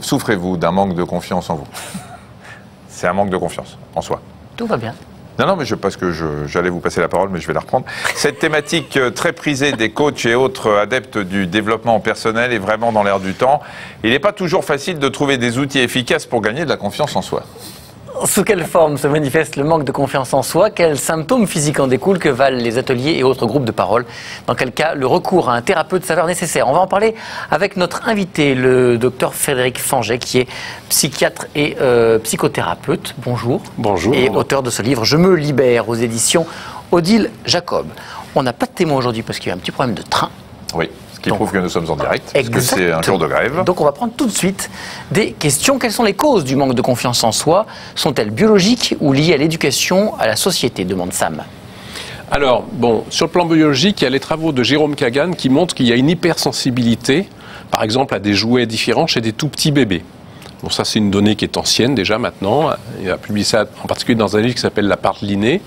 Souffrez-vous d'un manque de confiance en vous? C'est un manque de confiance en soi. Tout va bien. Non, non, mais parce que j'allais vous passer la parole, mais je vais la reprendre. Cette thématique très prisée des coachs et autres adeptes du développement personnel est vraiment dans l'air du temps. Il n'est pas toujours facile de trouver des outils efficaces pour gagner de la confiance en soi. Sous quelle forme se manifeste le manque de confiance en soi? Quels symptômes physiques en découlent? Que valent les ateliers et autres groupes de parole? Dans quel cas le recours à un thérapeute s'avère nécessaire? On va en parler avec notre invité, le docteur Frédéric Fanget, qui est psychiatre et psychothérapeute. Bonjour. Bonjour. Et auteur de ce livre « Je me libère » aux éditions Odile Jacob. On n'a pas de témoin aujourd'hui parce qu'il y a un petit problème de train. Oui. Qui prouve que nous sommes en direct, parce que c'est un jour de grève. Donc on va prendre tout de suite des questions. Quelles sont les causes du manque de confiance en soi? Sont-elles biologiques ou liées à l'éducation, à la société? Demande Sam. Alors, bon, sur le plan biologique, il y a les travaux de Jérôme Kagan qui montrent qu'il y a une hypersensibilité, par exemple, à des jouets différents chez des tout petits bébés. Bon, ça, c'est une donnée qui est ancienne déjà maintenant. Il a publié ça en particulier dans un livre qui s'appelle La part de l'inné.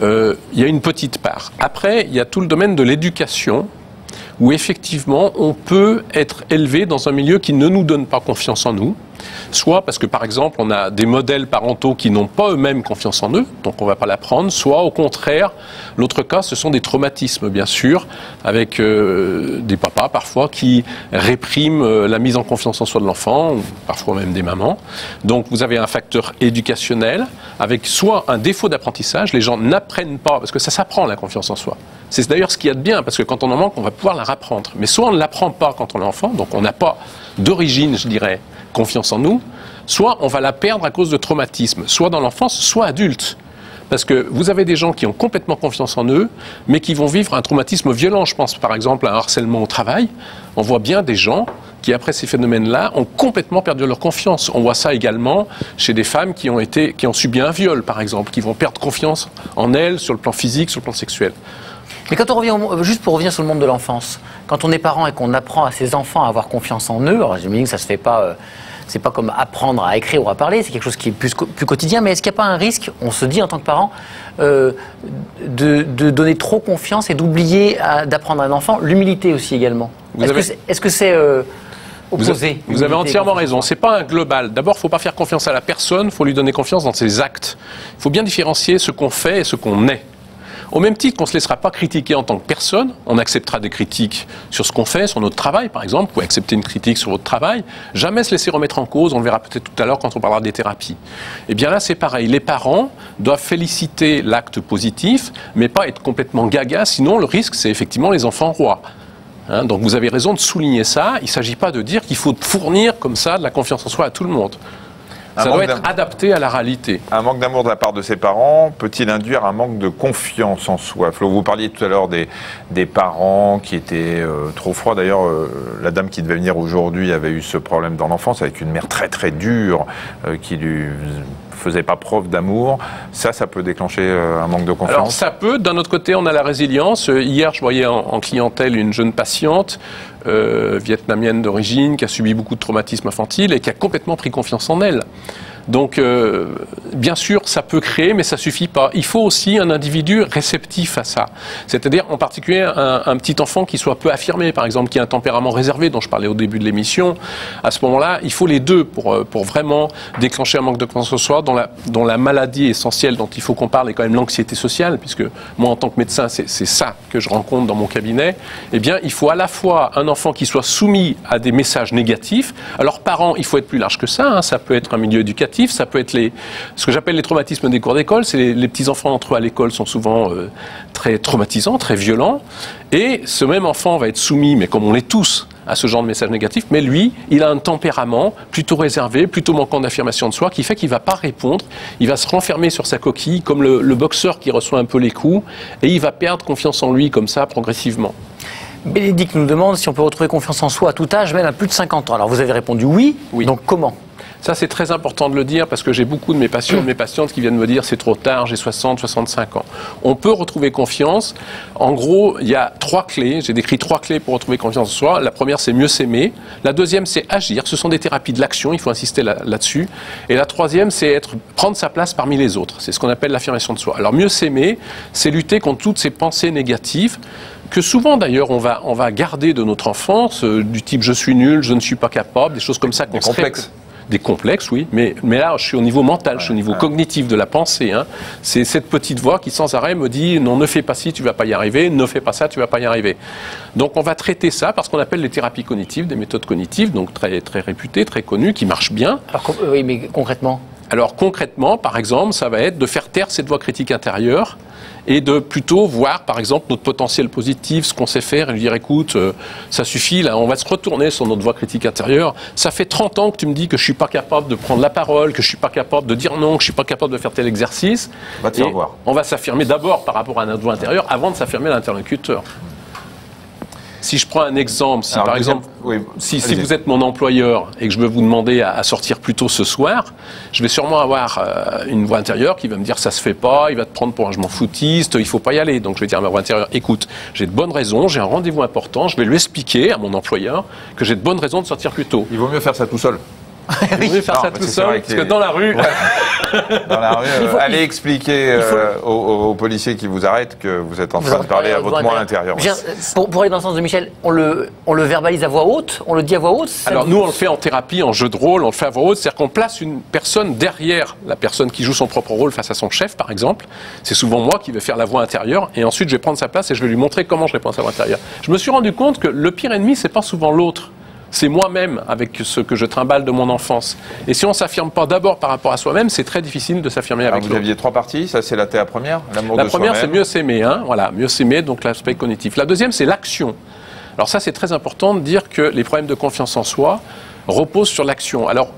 Il y a une petite part. Après, il y a tout le domaine de l'éducation, où effectivement on peut être élevé dans un milieu qui ne nous donne pas confiance en nous, soit parce que par exemple on a des modèles parentaux qui n'ont pas eux-mêmes confiance en eux, donc on ne va pas l'apprendre, soit au contraire, l'autre cas ce sont des traumatismes bien sûr, avec des papas parfois qui répriment la mise en confiance en soi de l'enfant, ou parfois même des mamans. Donc vous avez un facteur éducationnel, avec soit un défaut d'apprentissage, les gens n'apprennent pas, parce que ça s'apprend la confiance en soi. C'est d'ailleurs ce qu'il y a de bien, parce que quand on en manque, on va pouvoir la rapprendre. Mais soit on ne l'apprend pas quand on est enfant, donc on n'a pas d'origine, je dirais, confiance en nous, soit on va la perdre à cause de traumatismes, soit dans l'enfance, soit adulte. Parce que vous avez des gens qui ont complètement confiance en eux, mais qui vont vivre un traumatisme violent. Je pense par exemple à un harcèlement au travail. On voit bien des gens qui, après ces phénomènes-là, ont complètement perdu leur confiance. On voit ça également chez des femmes qui ont subi un viol, par exemple, qui vont perdre confiance en elles sur le plan physique, sur le plan sexuel. Mais quand on revient, juste pour revenir sur le monde de l'enfance, quand on est parent et qu'on apprend à ses enfants à avoir confiance en eux, alors j'imagine que ça se fait pas, c'est pas comme apprendre à écrire ou à parler, c'est quelque chose qui est plus quotidien, mais est-ce qu'il n'y a pas un risque, on se dit en tant que parent, de donner trop confiance et d'oublier d'apprendre à un enfant l'humilité aussi également? Est-ce que c'est opposé? Vous avez entièrement raison, c'est pas un global. D'abord, il ne faut pas faire confiance à la personne, il faut lui donner confiance dans ses actes. Il faut bien différencier ce qu'on fait et ce qu'on est. Au même titre qu'on ne se laissera pas critiquer en tant que personne, on acceptera des critiques sur ce qu'on fait, sur notre travail par exemple, vous pouvez accepter une critique sur votre travail, jamais se laisser remettre en cause, on le verra peut-être tout à l'heure quand on parlera des thérapies. Et bien là c'est pareil, les parents doivent féliciter l'acte positif, mais pas être complètement gaga, sinon le risque c'est effectivement les enfants rois. Donc vous avez raison de souligner ça, il ne s'agit pas de dire qu'il faut fournir comme ça de la confiance en soi à tout le monde. Ça doit être adapté à la réalité. Un manque d'amour de la part de ses parents peut-il induire un manque de confiance en soi? Flo, vous parliez tout à l'heure des parents qui étaient trop froids. D'ailleurs, la dame qui devait venir aujourd'hui avait eu ce problème dans l'enfance avec une mère très très dure qui lui faisait pas preuve d'amour. Ça peut déclencher un manque de confiance? Alors ça peut. D'un autre côté, on a la résilience. Hier, je voyais en clientèle une jeune patiente vietnamienne d'origine qui a subi beaucoup de traumatismes infantiles et qui a complètement pris confiance en elle. Donc, bien sûr, ça peut créer, mais ça suffit pas. Il faut aussi un individu réceptif à ça. C'est-à-dire, en particulier, un petit enfant qui soit peu affirmé, par exemple, qui a un tempérament réservé, dont je parlais au début de l'émission. À ce moment-là, il faut les deux pour vraiment déclencher un manque de confiance en soi, dont la maladie essentielle dont il faut qu'on parle est quand même l'anxiété sociale, puisque moi, en tant que médecin, c'est ça que je rencontre dans mon cabinet. Eh bien, il faut à la fois un enfant qui soit soumis à des messages négatifs. Alors, parents, il faut être plus large que ça. Hein. Ça peut être un milieu éducatif. Ça peut être ce que j'appelle les traumatismes des cours d'école. C'est les petits-enfants entre eux à l'école sont souvent très traumatisants, très violents. Et ce même enfant va être soumis, mais comme on l'est tous, à ce genre de messages négatifs. Mais lui, il a un tempérament plutôt réservé, plutôt manquant d'affirmation de soi, qui fait qu'il ne va pas répondre. Il va se renfermer sur sa coquille, comme le boxeur qui reçoit un peu les coups. Et il va perdre confiance en lui, comme ça, progressivement. Bénédicte nous demande si on peut retrouver confiance en soi à tout âge, même à plus de 50 ans. Alors vous avez répondu oui. Donc comment ? Ça, c'est très important de le dire parce que j'ai beaucoup de mes patients, de mes patientes qui viennent me dire c'est trop tard, j'ai 60, 65 ans. On peut retrouver confiance. En gros, il y a 3 clés. J'ai décrit 3 clés pour retrouver confiance en soi. La première, c'est mieux s'aimer. La deuxième, c'est agir. Ce sont des thérapies de l'action. Il faut insister là-dessus. Et la troisième, c'est prendre sa place parmi les autres. C'est ce qu'on appelle l'affirmation de soi. Alors, mieux s'aimer, c'est lutter contre toutes ces pensées négatives. que souvent d'ailleurs on va garder de notre enfance, du type je suis nul, je ne suis pas capable, des choses comme ça. Des complexes. Des complexes, oui, mais là, je suis au niveau mental, je suis au niveau cognitif de la pensée. Hein. C'est cette petite voix qui, sans arrêt, me dit « Non, ne fais pas ci, tu vas pas y arriver. Ne fais pas ça, tu vas pas y arriver. » Donc, on va traiter ça par ce qu'on appelle les thérapies cognitives, des méthodes cognitives, donc très, très réputées, très connues, qui marchent bien. Alors, oui, mais concrètement? Alors, concrètement, par exemple, ça va être de faire taire cette voix critique intérieure et de plutôt voir, par exemple, notre potentiel positif, ce qu'on sait faire, et lui dire, écoute, ça suffit, là, on va se retourner sur notre voix critique intérieure. Ça fait 30 ans que tu me dis que je suis pas capable de prendre la parole, que je suis pas capable de dire non, que je suis pas capable de faire tel exercice. Va te faire voir. On va s'affirmer d'abord par rapport à notre voix intérieure, avant de s'affirmer à l'interlocuteur. Si je prends un exemple, si par exemple, si vous êtes mon employeur et que je veux vous demander à sortir plus tôt ce soir, je vais sûrement avoir une voix intérieure qui va me dire ça se fait pas, il va te prendre pour un je m'en foutiste, il faut pas y aller. Donc je vais dire à ma voix intérieure, écoute, j'ai de bonnes raisons, j'ai un rendez-vous important, je vais lui expliquer à mon employeur que j'ai de bonnes raisons de sortir plus tôt. Il vaut mieux faire ça tout seul. Il vaut mieux faire ça tout seul, parce que dans la rue... Dans la rue, allez expliquer aux policiers qui vous arrêtent que vous êtes en train de parler à votre moi intérieur. Pour aller dans le sens de Michel, on le verbalise à voix haute, on le dit à voix haute. Alors nous, on le fait en thérapie, en jeu de rôle, on le fait à voix haute, c'est-à-dire qu'on place une personne derrière la personne qui joue son propre rôle face à son chef, par exemple. C'est souvent moi qui vais faire la voix intérieure, et ensuite je vais prendre sa place et je vais lui montrer comment je réponds à sa voix intérieure. Je me suis rendu compte que le pire ennemi, c'est pas souvent l'autre. C'est moi-même avec ce que je trimballe de mon enfance. Et si on ne s'affirme pas d'abord par rapport à soi-même, c'est très difficile de s'affirmer avec l'autre. Vous aviez 3 parties, ça c'est la première, l'amour de soi-même. La première, c'est mieux s'aimer, hein, voilà, mieux s'aimer, donc l'aspect cognitif. La deuxième, c'est l'action. Alors ça, c'est très important de dire que les problèmes de confiance en soi reposent sur l'action. Alors,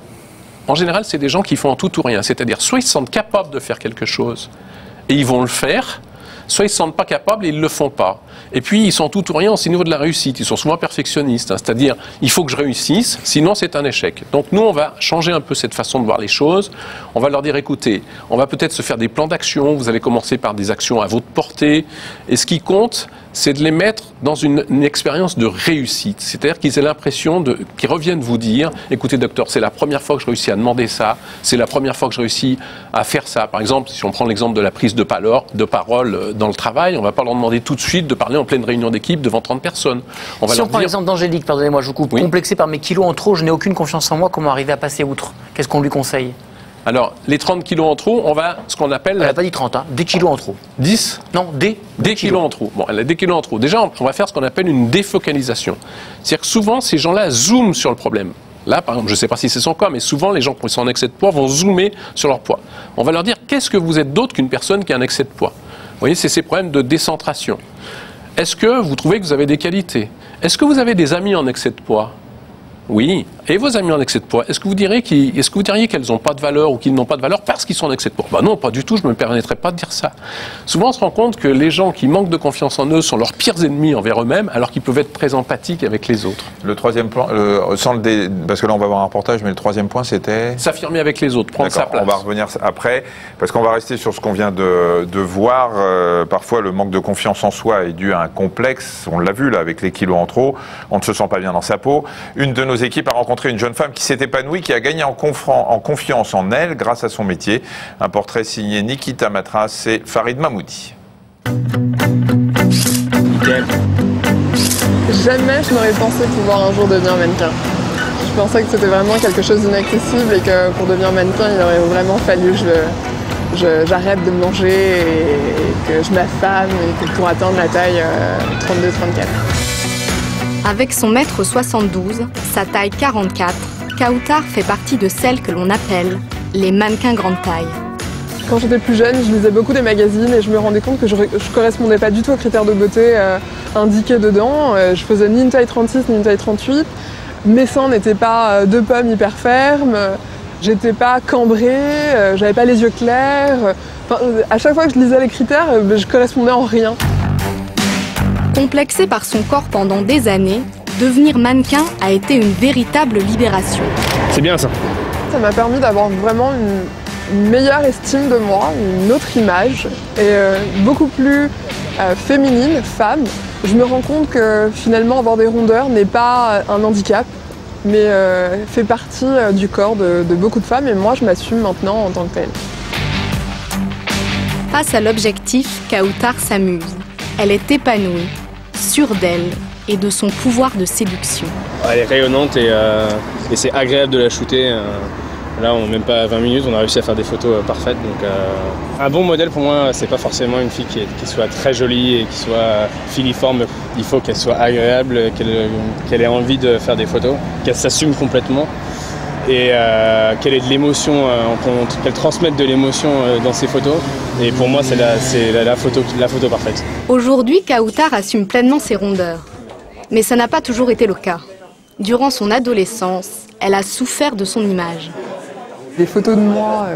en général, c'est des gens qui font en tout ou rien. C'est-à-dire, soit ils se sentent capables de faire quelque chose et ils vont le faire, soit ils ne se sentent pas capables et ils ne le font pas. Et puis, ils sont tout ou rien au niveau de la réussite. Ils sont souvent perfectionnistes. Hein, c'est-à-dire, il faut que je réussisse, sinon c'est un échec. Donc, nous, on va changer un peu cette façon de voir les choses. On va leur dire, écoutez, on va peut-être se faire des plans d'action. Vous allez commencer par des actions à votre portée. Et ce qui compte, c'est de les mettre dans une expérience de réussite. C'est-à-dire qu'ils aient l'impression qu'ils reviennent vous dire, écoutez, docteur, c'est la première fois que je réussis à demander ça. C'est la première fois que je réussis à faire ça. Par exemple, si on prend l'exemple de la prise de parole dans le travail, on ne va pas leur demander tout de suite de parler en pleine réunion d'équipe devant 30 personnes. Si on prend l'exemple d'Angélique, pardonnez-moi, je vous coupe, complexée par mes kilos en trop, je n'ai aucune confiance en moi, comment arriver à passer outre? Qu'est-ce qu'on lui conseille? Alors, les 30 kilos en trop, on va, ce qu'on appelle... Elle n'a pas dit 30, hein, des kilos en trop. 10? Non, des kilos en trop. Bon, elle a des kilos en trop. Déjà, on va faire ce qu'on appelle une défocalisation. C'est-à-dire que souvent, ces gens-là zooment sur le problème. Là, par exemple, je ne sais pas si c'est son cas, mais souvent, les gens qui sont en excès de poids vont zoomer sur leur poids. On va leur dire, qu'est-ce que vous êtes d'autre qu'une personne qui a un excès de poids? Vous voyez, c'est ces problèmes de décentration. Est-ce que vous trouvez que vous avez des qualités? Est-ce que vous avez des amis en excès de poids? Oui. Et vos amis en excès de poids, est-ce que vous diriez qu'elles n'ont pas de valeur ou qu'ils n'ont pas de valeur parce qu'ils sont en excès de poids? Ben non, pas du tout, je ne me permettrais pas de dire ça. Souvent, on se rend compte que les gens qui manquent de confiance en eux sont leurs pires ennemis envers eux-mêmes, alors qu'ils peuvent être très empathiques avec les autres. Le troisième point, parce que là on va voir un reportage, mais le troisième point c'était... S'affirmer avec les autres, prendre sa place. On va revenir après, parce qu'on va rester sur ce qu'on vient de voir. Parfois, le manque de confiance en soi est dû à un complexe. On l'a vu là avec les kilos en trop. On ne se sent pas bien dans sa peau. Une de nos équipes a rencontré une jeune femme qui s'est épanouie, qui a gagné en confiance en elle grâce à son métier. Un portrait signé Nikita Matras et Farid Mahmoudi. Jamais je n'aurais pensé pouvoir un jour devenir mannequin. Je pensais que c'était vraiment quelque chose d'inaccessible et que pour devenir mannequin, il aurait vraiment fallu que j'arrête de manger et que je m'affame et que pour atteindre la taille 32-34. Avec son mètre 72, sa taille 44, Kautar fait partie de celles que l'on appelle les mannequins grande taille. Quand j'étais plus jeune, je lisais beaucoup des magazines et je me rendais compte que je ne correspondais pas du tout aux critères de beauté indiqués dedans. Je faisais ni une taille 36 ni une taille 38. Mes seins n'étaient pas 2 pommes hyper fermes. J'étais pas cambrée, j'avais pas les yeux clairs. Enfin, à chaque fois que je lisais les critères, je correspondais en rien. Complexée par son corps pendant des années, devenir mannequin a été une véritable libération. C'est bien ça. Ça m'a permis d'avoir vraiment une meilleure estime de moi, une autre image, et beaucoup plus féminine, femme. Je me rends compte que finalement avoir des rondeurs n'est pas un handicap, mais fait partie du corps de beaucoup de femmes, et moi je m'assume maintenant en tant que telle. Face à l'objectif, Kautar s'amuse. Elle est épanouie. sûre d'elle et de son pouvoir de séduction. Elle est rayonnante et c'est agréable de la shooter. Là, en même pas 20 minutes, on a réussi à faire des photos parfaites. Donc, un bon modèle pour moi, c'est pas forcément une fille qui soit très jolie et qui soit filiforme. Il faut qu'elle soit agréable, qu'elle ait envie de faire des photos, qu'elle s'assume complètement et qu'elle ait de l'émotion, qu'elle transmette de l'émotion dans ses photos. Et pour moi, c'est la photo parfaite. Aujourd'hui, Kautar assume pleinement ses rondeurs. Mais ça n'a pas toujours été le cas. Durant son adolescence, elle a souffert de son image. Des photos de moi,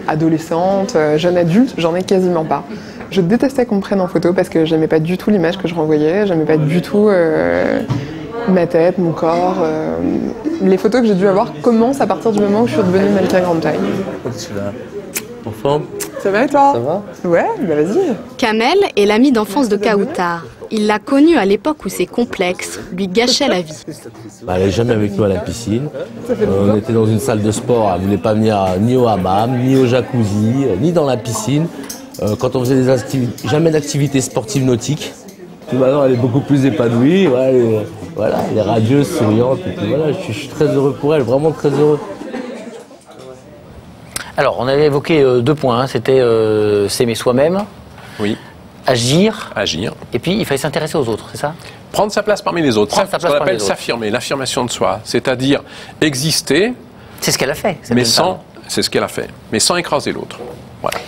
adolescente, jeune adulte, j'en ai quasiment pas. Je détestais qu'on me prenne en photo parce que j'aimais pas du tout l'image que je renvoyais, j'aimais pas du tout ma tête, mon corps. Les photos que j'ai dû avoir commencent à partir du moment où je suis devenue mannequin grande taille. En forme? Ça va et toi? Ça va? Ouais, bah vas-y. Kamel est l'ami d'enfance de Kautar. Il l'a connue à l'époque où ses complexes lui gâchaient la vie. Elle n'est jamais avec nous à la piscine. On était dans une salle de sport, elle ne voulait pas venir ni au hammam, ni au jacuzzi, ni dans la piscine. Quand on faisait jamais d'activité sportive nautique. Puis maintenant, elle est beaucoup plus épanouie. Ouais, elle est radieuse, souriante. Et puis voilà, je suis très heureux pour elle, vraiment très heureux. Alors, on avait évoqué 2 points. Hein. C'était s'aimer soi-même. Oui. Agir. Et puis, il fallait s'intéresser aux autres, c'est ça? Prendre sa place parmi les autres. Prendre sa place ce qu'on parmi appelle les autres. s'affirmer, l'affirmation de soi. C'est-à-dire exister. C'est ce qu'elle a fait. Mais sans. C'est ce qu'elle a fait. Mais sans écraser l'autre. Voilà.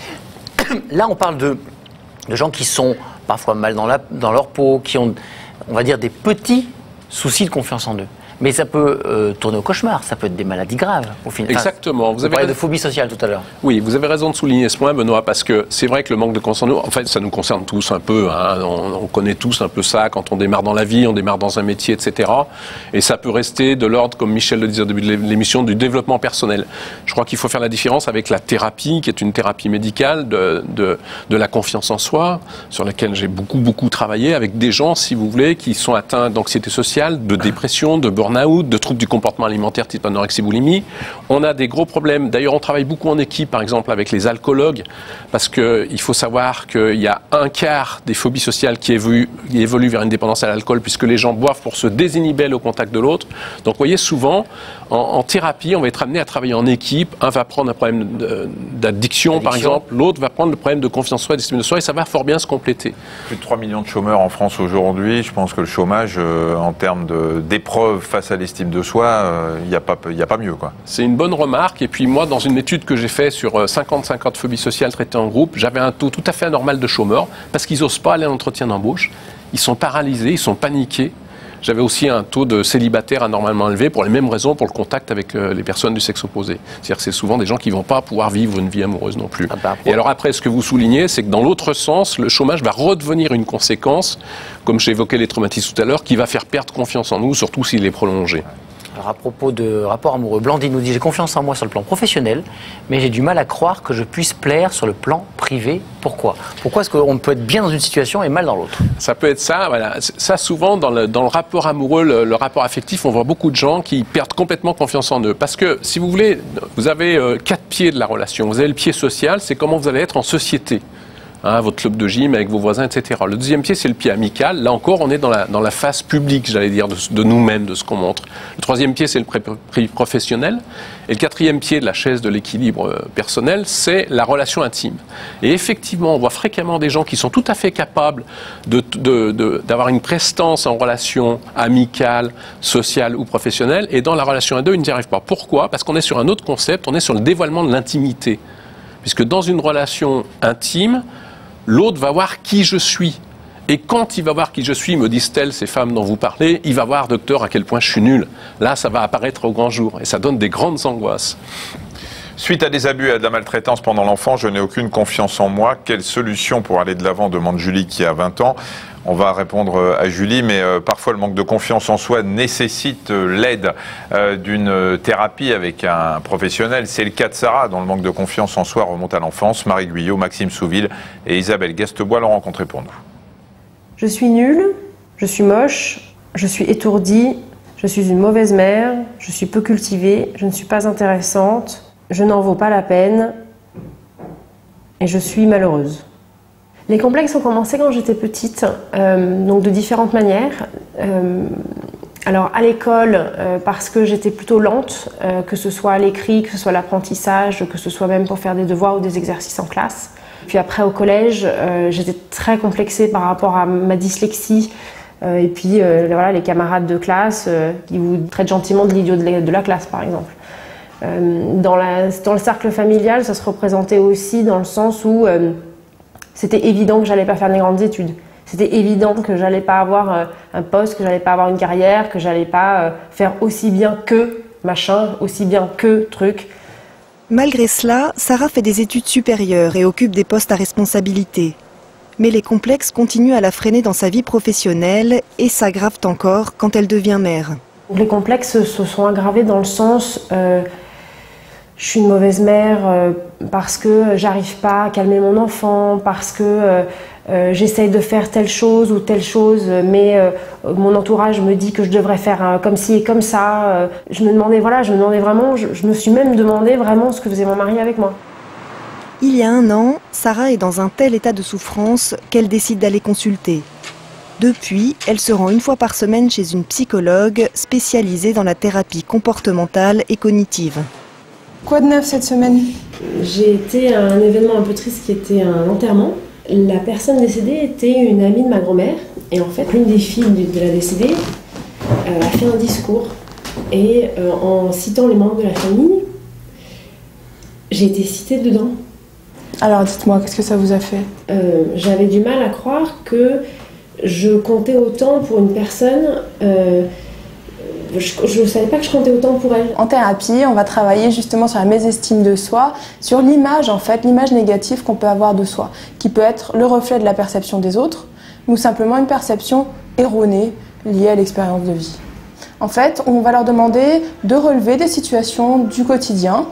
Là, on parle de gens qui sont parfois mal dans leur peau, qui ont, on va dire, des petits soucis de confiance en eux. Mais ça peut tourner au cauchemar, ça peut être des maladies graves au final. Exactement. Vous avez parlé de phobie sociale tout à l'heure. Oui, vous avez raison de souligner ce point, Benoît, parce que c'est vrai que le manque de confiance en nous, en fait, ça nous concerne tous un peu. Hein, on connaît tous un peu ça quand on démarre dans la vie, on démarre dans un métier, etc. Et ça peut rester de l'ordre, comme Michel le disait au début de l'émission, du développement personnel. Je crois qu'il faut faire la différence avec la thérapie, qui est une thérapie médicale de la confiance en soi, sur laquelle j'ai beaucoup travaillé, avec des gens, si vous voulez, qui sont atteints d'anxiété sociale, de dépression, de burn-out, de troubles du comportement alimentaire type anorexie boulimie. On a des gros problèmes. D'ailleurs, on travaille beaucoup en équipe, par exemple, avec les alcoologues, parce qu'il faut savoir qu'il y a 1/4 des phobies sociales qui évoluent vers une dépendance à l'alcool, puisque les gens boivent pour se désinhiber au contact de l'autre. Donc, vous voyez, souvent, en thérapie, on va être amené à travailler en équipe. Un va prendre un problème d'addiction, par exemple. L'autre va prendre le problème de confiance en soi, d'estime de soi, et ça va fort bien se compléter. Plus de 3 millions de chômeurs en France aujourd'hui. Je pense que le chômage, en termes d'épreuves face à l'estime de soi, il n'y a pas mieux, quoi. C'est une bonne remarque. Et puis moi, dans une étude que j'ai faite sur 50 phobies sociales traitées en groupe, j'avais un taux tout à fait anormal de chômeurs parce qu'ils n'osent pas aller à l'entretien d'embauche. Ils sont paralysés, ils sont paniqués. J'avais aussi un taux de célibataires anormalement élevé pour les mêmes raisons, pour le contact avec les personnes du sexe opposé. C'est-à-dire que c'est souvent des gens qui ne vont pas pouvoir vivre une vie amoureuse non plus. Et alors après, ce que vous soulignez, c'est que dans l'autre sens, le chômage va redevenir une conséquence, comme j'évoquais les traumatismes tout à l'heure, qui va faire perdre confiance en nous, surtout s'il est prolongé. Alors à propos de rapport amoureux, Blandine nous dit « J'ai confiance en moi sur le plan professionnel, mais j'ai du mal à croire que je puisse plaire sur le plan privé. Pourquoi ? Pourquoi est-ce qu'on peut être bien dans une situation et mal dans l'autre ?» Ça peut être ça, voilà. Ça, souvent, dans le rapport amoureux, le rapport affectif, on voit beaucoup de gens qui perdent complètement confiance en eux. Parce que, si vous voulez, vous avez 4 pieds de la relation. Vous avez le pied social, c'est comment vous allez être en société. Hein, votre club de gym avec vos voisins, etc. Le deuxième pied, c'est le pied amical. Là encore, on est dans la phase publique, j'allais dire, de nous-mêmes, de ce qu'on montre. Le troisième pied, c'est le prix professionnel. Et le quatrième pied de la chaise de l'équilibre personnel, c'est la relation intime. Et effectivement, on voit fréquemment des gens qui sont tout à fait capables d'avoir une prestance en relation amicale, sociale ou professionnelle. Et dans la relation à deux, ils n'y arrivent pas. Pourquoi ? Parce qu'on est sur un autre concept, on est sur le dévoilement de l'intimité. Puisque dans une relation intime, l'autre va voir qui je suis. Et quand il va voir qui je suis, me disent-elles ces femmes dont vous parlez, il va voir, docteur, à quel point je suis nul. Là, ça va apparaître au grand jour. Et ça donne des grandes angoisses. Suite à des abus et à de la maltraitance pendant l'enfance, je n'ai aucune confiance en moi. Quelle solution pour aller de l'avant, demande Julie qui a 20 ans. On va répondre à Julie, mais parfois le manque de confiance en soi nécessite l'aide d'une thérapie avec un professionnel. C'est le cas de Sarah, dont le manque de confiance en soi remonte à l'enfance. Marie Guyot, Maxime Souville et Isabelle Gastebois l'ont rencontré pour nous. Je suis nulle, je suis moche, je suis étourdie, je suis une mauvaise mère, je suis peu cultivée, je ne suis pas intéressante, je n'en vaux pas la peine et je suis malheureuse. Les complexes ont commencé quand j'étais petite, donc de différentes manières. Alors à l'école, parce que j'étais plutôt lente, que ce soit à l'écrit, que ce soit à l'apprentissage, que ce soit même pour faire des devoirs ou des exercices en classe. Puis après au collège, j'étais très complexée par rapport à ma dyslexie. Et puis voilà, les camarades de classe qui vous traitent gentiment de l'idiot de la classe par exemple. Dans le cercle familial, ça se représentait aussi dans le sens où c'était évident que j'allais pas faire des grandes études. C'était évident que j'allais pas avoir un poste, que j'allais pas avoir une carrière, que j'allais pas faire aussi bien que machin, aussi bien que truc. Malgré cela, Sarah fait des études supérieures et occupe des postes à responsabilité. Mais les complexes continuent à la freiner dans sa vie professionnelle et s'aggravent encore quand elle devient mère. Les complexes se sont aggravés dans le sens je suis une mauvaise mère parce que j'arrive pas à calmer mon enfant, parce que j'essaye de faire telle chose ou telle chose, mais mon entourage me dit que je devrais faire comme ci et comme ça. Je me demandais vraiment, je me suis même demandé vraiment ce que faisait mon mari avec moi. Il y a 1 an, Sarah est dans un tel état de souffrance qu'elle décide d'aller consulter. Depuis, elle se rend 1 fois par semaine chez une psychologue spécialisée dans la thérapie comportementale et cognitive. Quoi de neuf cette semaine? J'ai été à un événement un peu triste qui était un enterrement. La personne décédée était une amie de ma grand-mère. Et en fait, l'une des filles de la décédée a fait un discours. Et en citant les membres de la famille, j'ai été citée dedans. Alors dites-moi, qu'est-ce que ça vous a fait? J'avais du mal à croire que je comptais autant pour une personne. Je ne savais pas que je comptais autant pour elle. En thérapie, on va travailler justement sur la mésestime de soi, sur l'image en fait, l'image négative qu'on peut avoir de soi, qui peut être le reflet de la perception des autres, ou simplement une perception erronée liée à l'expérience de vie. En fait, on va leur demander de relever des situations du quotidien,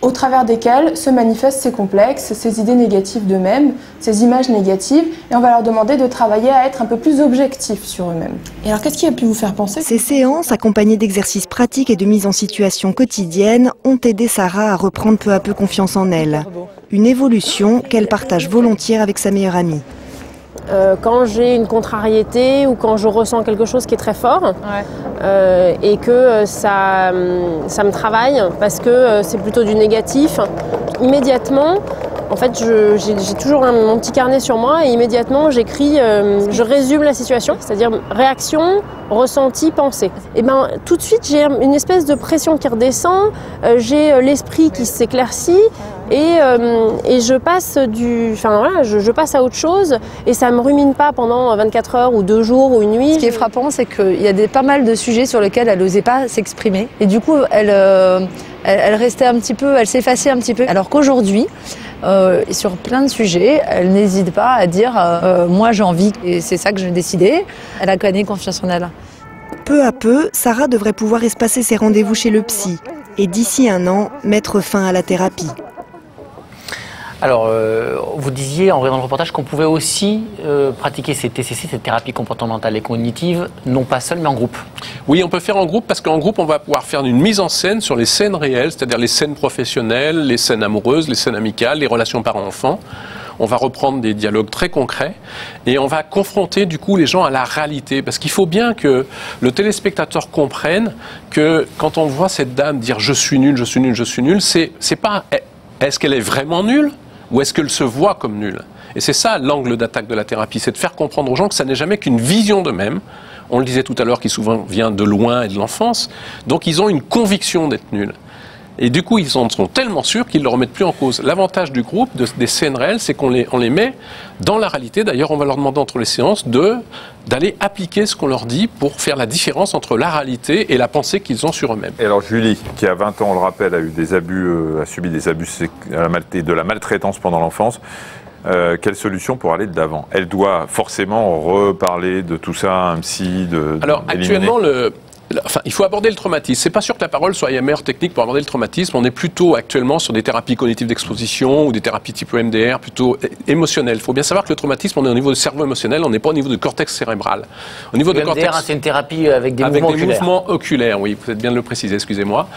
au travers desquelles se manifestent ces complexes, ces idées négatives d'eux-mêmes, ces images négatives, et on va leur demander de travailler à être un peu plus objectifs sur eux-mêmes. Et alors, qu'est-ce qui a pu vous faire penser? Ces séances, accompagnées d'exercices pratiques et de mise en situation quotidienne, ont aidé Sarah à reprendre peu à peu confiance en elle. Une évolution qu'elle partage volontiers avec sa meilleure amie. Quand j'ai une contrariété ou quand je ressens quelque chose qui est très fort et que ça me travaille parce que c'est plutôt du négatif, immédiatement, en fait, j'ai toujours mon petit carnet sur moi et immédiatement j'écris, je résume la situation, c'est-à-dire réaction, ressenti, pensée. Et ben tout de suite j'ai une espèce de pression qui redescend, j'ai l'esprit qui s'éclaircit et je passe je passe à autre chose et ça me rumine pas pendant 24 heures ou 2 jours ou une nuit. Ce qui est frappant, c'est qu'il y a pas mal de sujets sur lesquels elle n'osait pas s'exprimer et du coup elle restait un petit peu, elle s'effaçait un petit peu. Alors qu'aujourd'hui, sur plein de sujets, elle n'hésite pas à dire moi j'ai envie et c'est ça que j'ai décidé. Elle a gagné confiance en elle. Peu à peu, Sarah devrait pouvoir espacer ses rendez-vous chez le psy et d'ici 1 an, mettre fin à la thérapie. Alors, vous disiez en regardant le reportage qu'on pouvait aussi pratiquer ces TCC, cette thérapie comportementale et cognitive, non pas seul mais en groupe. Oui, on peut faire en groupe parce qu'en groupe, on va pouvoir faire une mise en scène sur les scènes réelles, c'est-à-dire les scènes professionnelles, les scènes amoureuses, les scènes amicales, les relations parents-enfants. On va reprendre des dialogues très concrets et on va confronter du coup les gens à la réalité. Parce qu'il faut bien que le téléspectateur comprenne que quand on voit cette dame dire « je suis nul, je suis nul, je suis nul », c'est pas « est-ce qu'elle est vraiment nulle ?» ou est-ce qu'elle se voit comme nulle? Et c'est ça l'angle d'attaque de la thérapie, c'est de faire comprendre aux gens que ça n'est jamais qu'une vision d'eux-mêmes. On le disait tout à l'heure, qui souvent vient de loin et de l'enfance. Donc ils ont une conviction d'être nuls. Et du coup, ils en sont tellement sûrs qu'ils ne le remettent plus en cause. L'avantage du groupe, des scènes réelles, c'est qu'on les met dans la réalité. D'ailleurs, on va leur demander entre les séances d'aller appliquer ce qu'on leur dit pour faire la différence entre la réalité et la pensée qu'ils ont sur eux-mêmes. Et alors Julie, qui a 20 ans, on le rappelle, a subi des abus de la maltraitance pendant l'enfance. Quelle solution pour aller de l'avant? Elle doit forcément reparler de tout ça à un psy, Alors actuellement, il faut aborder le traumatisme. C'est pas sûr que la parole soit la meilleure technique pour aborder le traumatisme. On est plutôt actuellement sur des thérapies cognitives d'exposition ou des thérapies type EMDR, plutôt émotionnelles. Il faut bien savoir que le traumatisme, on est au niveau du cerveau émotionnel, on n'est pas au niveau du cortex cérébral. Au niveau du cortex, c'est une thérapie avec des mouvements oculaires. Mouvements oculaires, oui, vous êtes bien de le préciser, excusez-moi.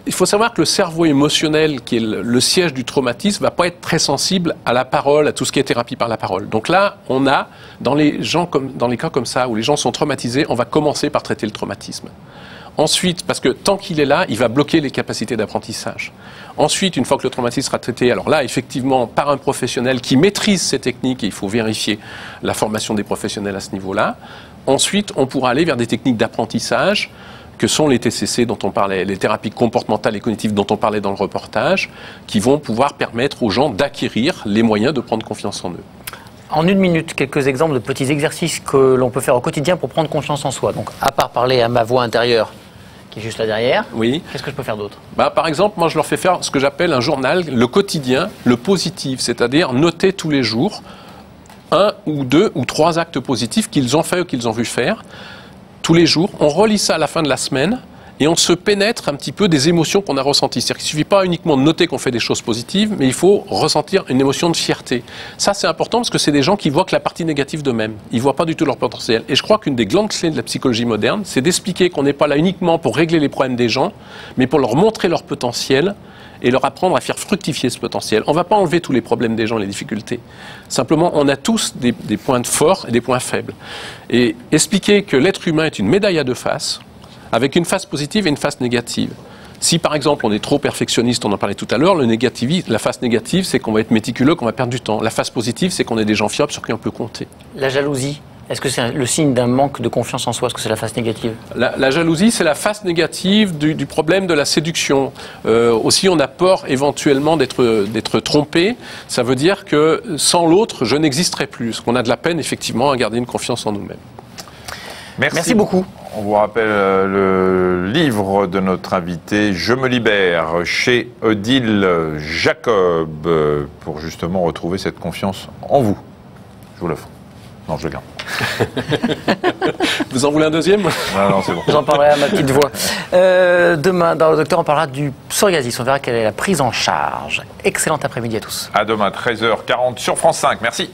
il faut savoir que le cerveau émotionnel, qui est le siège du traumatisme, va pas être très sensible à la parole, à tout ce qui est thérapie par la parole. Donc là, on a, dans les cas comme ça, où les gens sont traumatisés, on va commencer par traiter le traumatisme. Ensuite, parce que tant qu'il est là, il va bloquer les capacités d'apprentissage. Ensuite, une fois que le traumatisme sera traité, alors là, effectivement, par un professionnel qui maîtrise ces techniques, et il faut vérifier la formation des professionnels à ce niveau-là. Ensuite, on pourra aller vers des techniques d'apprentissage, que sont les TCC dont on parlait, les thérapies comportementales et cognitives dont on parlait dans le reportage, qui vont pouvoir permettre aux gens d'acquérir les moyens de prendre confiance en eux. En une minute, quelques exemples de petits exercices que l'on peut faire au quotidien pour prendre confiance en soi. Donc, à part parler à ma voix intérieure, qui est juste là derrière, oui. Qu'est-ce que je peux faire d'autre? Par exemple, moi je leur fais faire ce que j'appelle un journal, le quotidien, le positif, c'est-à-dire noter tous les jours 1 ou 2 ou 3 actes positifs qu'ils ont fait ou qu'ils ont vu faire. Tous les jours, on relit ça à la fin de la semaine et on se pénètre un petit peu des émotions qu'on a ressenties. C'est-à-dire qu'il ne suffit pas uniquement de noter qu'on fait des choses positives, mais il faut ressentir une émotion de fierté. Ça, c'est important parce que c'est des gens qui voient que la partie négative d'eux-mêmes. Ils ne voient pas du tout leur potentiel. Et je crois qu'une des grandes clés de la psychologie moderne, c'est d'expliquer qu'on n'est pas là uniquement pour régler les problèmes des gens, mais pour leur montrer leur potentiel et leur apprendre à faire fructifier ce potentiel. On ne va pas enlever tous les problèmes des gens, les difficultés. Simplement, on a tous des points forts et des points faibles. Et expliquer que l'être humain est une médaille à 2 faces, avec une face positive et une face négative. Si par exemple on est trop perfectionniste, on en parlait tout à l'heure, la face négative c'est qu'on va être méticuleux, qu'on va perdre du temps. La face positive c'est qu'on est des gens fiables sur qui on peut compter. La jalousie, est-ce que c'est le signe d'un manque de confiance en soi? Est-ce que c'est la face négative? La jalousie c'est la face négative du problème de la séduction. Aussi on a peur éventuellement d'être trompé. Ça veut dire que sans l'autre je n'existerai plus. Parce qu'on a de la peine effectivement à garder une confiance en nous-mêmes. Merci beaucoup. On vous rappelle le livre de notre invité, Je me libère, chez Odile Jacob, pour justement retrouver cette confiance en vous. Je vous l'offre. Non, je le garde. Vous en voulez un deuxième? Non, c'est bon. J'en parlerai à ma petite voix. Demain, dans le docteur, on parlera du psoriasis. On verra quelle est la prise en charge. Excellent après-midi à tous. À demain, 13h40 sur France 5. Merci.